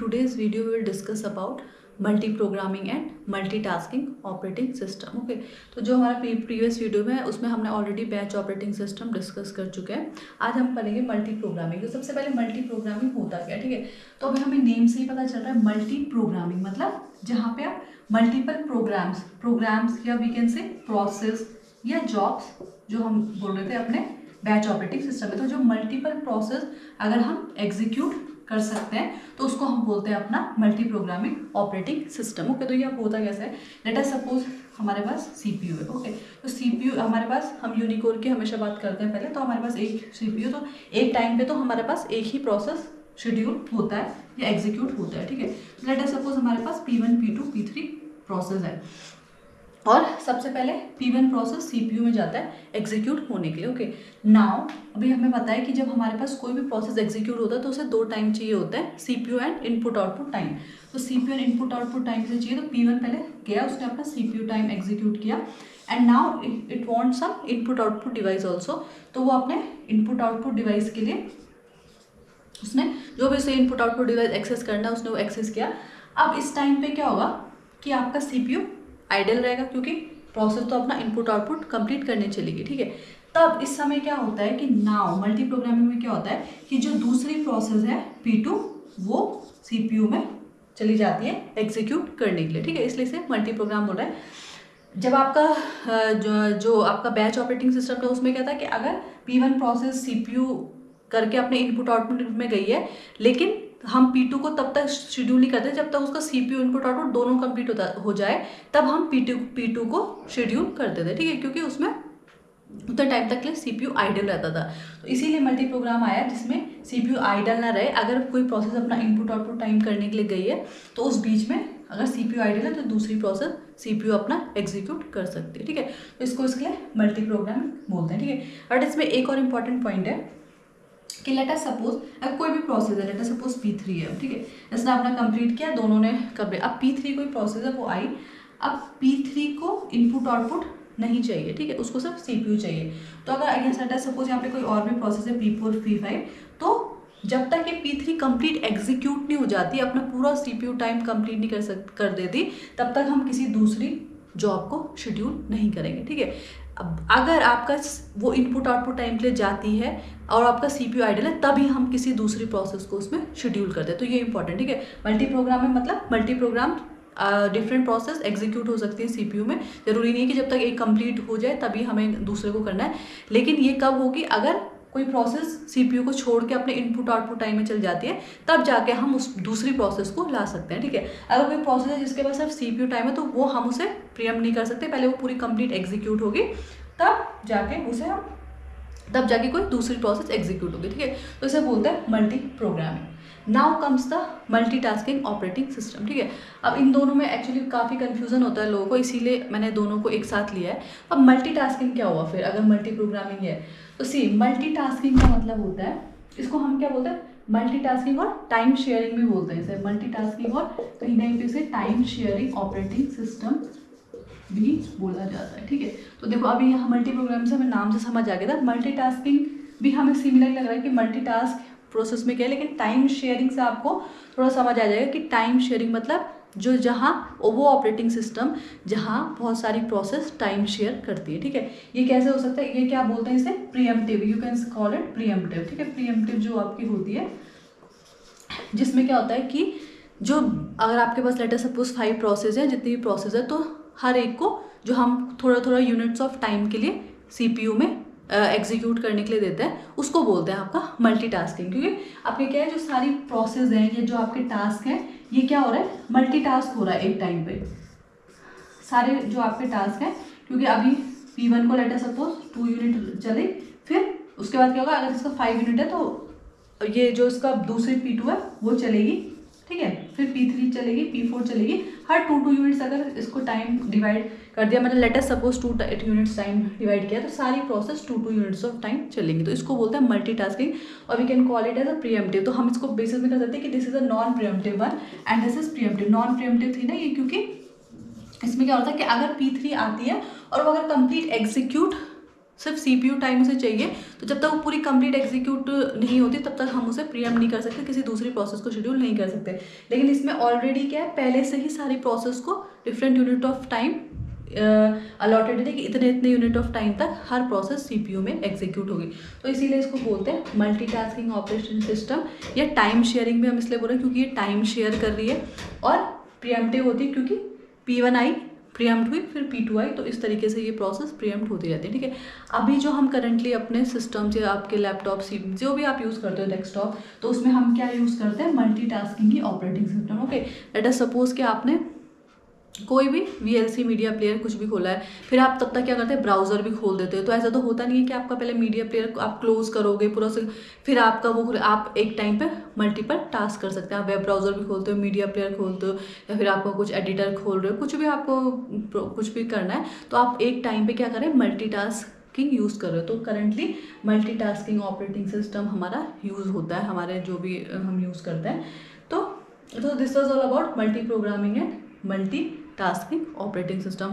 today's video we will discuss about multi programming and multitasking operating system. Okay, तो जो हमारा previous video में उसमें हमने already batch operating system discuss कर चुके हैं। आज हम पढ़ेंगे मल्टी प्रोग्रामिंग। तो सबसे पहले मल्टी प्रोग्रामिंग होता क्या, ठीक है। तो अभी हमें नेम से ही पता चल रहा है मल्टी प्रोग्रामिंग मतलब जहाँ पे आप मल्टीपल प्रोग्राम्स या वी कैन से प्रोसेस या जॉब्स जो हम बोल रहे थे अपने बैच ऑपरेटिंग सिस्टम में, तो जो मल्टीपल प्रोसेस अगर हम एग्जीक्यूट कर सकते हैं तो उसको हम बोलते हैं अपना multi programming operating system. Okay, तो ये होता कैसे है, लेट अस सपोज हमारे पास सीपीयू है। ओके, तो सीपीयू हमारे पास, हम यूनिकोड की हमेशा बात करते हैं पहले, तो हमारे पास एक सीपीयू, तो एक टाइम पे तो हमारे पास एक ही प्रोसेस शेड्यूल होता है या एग्जीक्यूट होता है, ठीक है। लेट अस सपोज हमारे पास P1 P2 P3 प्रोसेस है और सबसे पहले P1 प्रोसेस सीपीयू में जाता है एग्जीक्यूट होने के लिए। ओके, नाउ अभी हमें पता है कि जब हमारे पास कोई भी प्रोसेस एग्जीक्यूट होता है तो उसे दो टाइम चाहिए होता है, CPU and input output time. तो CPU and input output time से चाहिए, तो P1 पहले गया, उसने अपना सीपीयू टाइम एग्जीक्यूट किया and now it want some input output device also. तो वो अपने इनपुट आउटपुट डिवाइस के लिए उसने जो भी उसे इनपुट आउटपुट डिवाइस एक्सेस करना है उसने वो एक्सेस किया। अब इस टाइम पे क्या होगा कि आपका सीपीयू आइडल रहेगा क्योंकि प्रोसेस तो अपना इनपुट आउटपुट कंप्लीट करने चलेगी, ठीक है। तब इस समय क्या होता है कि नाउ मल्टी प्रोग्रामिंग में क्या होता है कि जो दूसरी प्रोसेस है P2 वो सीपीयू में चली जाती है एग्जीक्यूट करने के लिए, ठीक है। इसलिए इसे मल्टी प्रोग्राम बोल रहा है। जब आपका जो आपका बैच ऑपरेटिंग सिस्टम था उसमें क्या था कि अगर P1 प्रोसेस सीपीयू करके अपने इनपुट आउटपुट में गई है, लेकिन हम P2 को तब तक शेड्यूल नहीं करते जब तक उसका सीपीयू इनपुट आउटपुट दोनों कंप्लीट हो जाए, तब हम P2 को शेड्यूल करते थे, ठीक है, क्योंकि उसमें उतने टाइम तक के लिए सीपीयू आइडल रहता था। तो इसीलिए मल्टी प्रोग्राम आया जिसमें सीपीयू आइडल ना रहे। अगर कोई प्रोसेस अपना इनपुट आउटपुट टाइम करने के लिए गई है तो उस बीच में अगर सीपीयू आइडल है तो दूसरी प्रोसेस सीपीयू अपना एग्जीक्यूट कर सकती है, ठीक है। तो इसको इसके लिए मल्टी प्रोग्रामिंग बोलते हैं, ठीक है। बट इसमें एक और इम्पॉर्टेंट पॉइंट है कि लेट अस सपोज अगर कोई भी प्रोसेस है, लेट अस सपोज P3 है, ठीक है, इसने अपना कंप्लीट किया, दोनों ने कंप्लीट। अब P3 कोई प्रोसेस है वो आई, अब P3 को इनपुट आउटपुट नहीं चाहिए, ठीक है, उसको सिर्फ सीपीयू चाहिए। तो अगर लेट अस सपोज यहाँ पे कोई और भी प्रोसेस है P4 P5, तो जब तक ये P3 कंप्लीट एग्जीक्यूट नहीं हो जाती, अपना पूरा सीपीयू टाइम कंप्लीट नहीं कर देती, तब तक हम किसी दूसरी जॉब को शेड्यूल नहीं करेंगे, ठीक है। अब अगर आपका वो इनपुट आउटपुट टाइम के लिए जाती है और आपका सीपीयू आइडल है, तभी हम किसी दूसरी प्रोसेस को उसमें शेड्यूल करते हैं। तो ये इंपॉर्टेंट, ठीक है। मल्टी प्रोग्राम में मतलब multi programme different process execute हो सकती है सीपीयू में। जरूरी नहीं है कि जब तक एक कंप्लीट हो जाए तभी हमें दूसरे को करना है, लेकिन ये कब होगी अगर कोई प्रोसेस सीपीयू को छोड़ के अपने इनपुट आउटपुट टाइम में चल जाती है, तब जाके हम उस दूसरी प्रोसेस को ला सकते हैं, ठीक है। अगर कोई प्रोसेस है जिसके पास सिर्फ सीपीयू टाइम है तो वो हम उसे प्रीएम्प्ट नहीं कर सकते, पहले वो पूरी कंप्लीट एग्जीक्यूट होगी तब जाके कोई दूसरी प्रोसेस एग्जीक्यूट होगी, ठीक है। तो इसे बोलते हैं multi programming. Now comes the multitasking operating system, ठीक है। अब इन दोनों में एक्चुअली काफ़ी कंफ्यूजन होता है लोगों को, इसीलिए मैंने दोनों को एक साथ लिया है। अब मल्टीटास्किंग क्या हुआ फिर अगर मल्टी प्रोग्रामिंग है, तो सी मल्टीटास्किंग का मतलब होता है, इसको हम क्या बोलते हैं, मल्टीटास्किंग और टाइम शेयरिंग भी बोलते हैं इसे। मल्टीटास्किंग और कहीं ना कहीं इसे टाइम शेयरिंग ऑपरेटिंग सिस्टम भी बोला जाता है, ठीक है। तो देखो अभी यहाँ मल्टी प्रोग्राम से हमें नाम से समझ आ गया था, मल्टीटास्किंग भी हमें सिमिलर लग रहा है कि मल्टीटास्क प्रोसेस में क्या है, लेकिन टाइम शेयरिंग से आपको थोड़ा समझ आ जाएगा कि टाइम शेयरिंग मतलब जो जहाँ वो ऑपरेटिंग सिस्टम जहाँ बहुत सारी प्रोसेस टाइम शेयर करती है, ठीक है। ये कैसे हो सकता है, ये क्या बोलते हैं इसे, pre-emptive, you can call it pre-emptive, ठीक है। प्रीएम्प्टिव जो आपकी होती है जिसमें क्या होता है कि जो अगर आपके पास लेट अस सपोज 5 प्रोसेस है, जितनी भी प्रोसेस है, तो हर एक को जो हम थोड़ा थोड़ा यूनिट्स ऑफ टाइम के लिए सीपीयू में एग्जीक्यूट करने के लिए देते हैं, उसको बोलते हैं आपका मल्टीटास्किंग। क्योंकि आपके क्या है, जो सारी प्रोसेस हैं या जो आपके टास्क हैं, ये क्या हो रहा है, मल्टीटास्क हो रहा है एक टाइम पे, सारे जो आपके टास्क हैं। क्योंकि अभी P1 को लेट अस सपोज 2 यूनिट चले, फिर उसके बाद क्या होगा, अगर इसका 5 यूनिट है तो ये जो इसका दूसरी P2 है वो चलेगी, ठीक है, फिर P3 चलेगी, P4 चलेगी, हर 2 यूनिट्स अगर इसको टाइम डिवाइड कर दिया, मतलब let us suppose 2 units time divide किया, तो सारी प्रोसेस 2 यूनिट्स ऑफ टाइम चलेंगी। तो इसको बोलते हैं मल्टीटास्किंग और we can call it as a preemptive. तो हम इसको बेसिस में कर सकते हैं कि this is a non preemptive one and this is preemptive. Non preemptive थी ना ये, क्योंकि इसमें क्या होता है कि अगर P3 आती है और वो अगर कंप्लीट एग्जीक्यूट सिर्फ CPU टाइम उसे चाहिए, तो जब तक वो पूरी कंप्लीट एग्जीक्यूट नहीं होती तब तक हम उसे प्रीएम्प्ट नहीं कर सकते, किसी दूसरी प्रोसेस को शेड्यूल नहीं कर सकते। लेकिन इसमें ऑलरेडी क्या है, पहले से ही सारी प्रोसेस को different unit of time allotted है कि इतने इतने यूनिट ऑफ टाइम तक हर प्रोसेस CPU में एग्जीक्यूट होगी। तो इसीलिए इसको बोलते हैं मल्टीटास्किंग ऑपरेटिंग सिस्टम, या टाइम शेयरिंग भी हम इसलिए बोल रहे हैं क्योंकि ये टाइम शेयर कर रही है, और प्रीएम्प्टिव होती है क्योंकि P1 आई, प्रीएम्प्ट हुई, फिर P2 आई, तो इस तरीके से ये प्रोसेस प्रीएम्प्ट होती रहती है। ठीक है, अभी जो हम करंटली अपने सिस्टम्स या आपके लैपटॉप जो भी आप यूज़ करते हो डेस्कटॉप, तो उसमें हम क्या यूज़ करते हैं, मल्टीटास्किंग की operating system. Okay, let us suppose कि आपने कोई भी VLC मीडिया प्लेयर कुछ भी खोला है, फिर आप तब तक क्या करते हैं, ब्राउज़र भी खोल देते हो। तो ऐसा तो होता नहीं है कि आपका पहले मीडिया प्लेयर आप क्लोज करोगे पूरा से, फिर आपका वो आप एक टाइम पे मल्टीपल टास्क कर सकते हैं। आप वेब ब्राउज़र भी खोलते हो, मीडिया प्लेयर खोलते हो, या फिर आपको कुछ एडिटर खोल रहे हो, कुछ भी आपको कुछ भी करना है, तो आप एक टाइम पर क्या करें, मल्टीटास्किंग यूज़ कर रहे हो। तो करंटली मल्टीटास्किंग ऑपरेटिंग सिस्टम हमारा यूज़ होता है, हमारे जो भी हम यूज़ करते हैं। तो this was all about multi programming and multitasking operating system.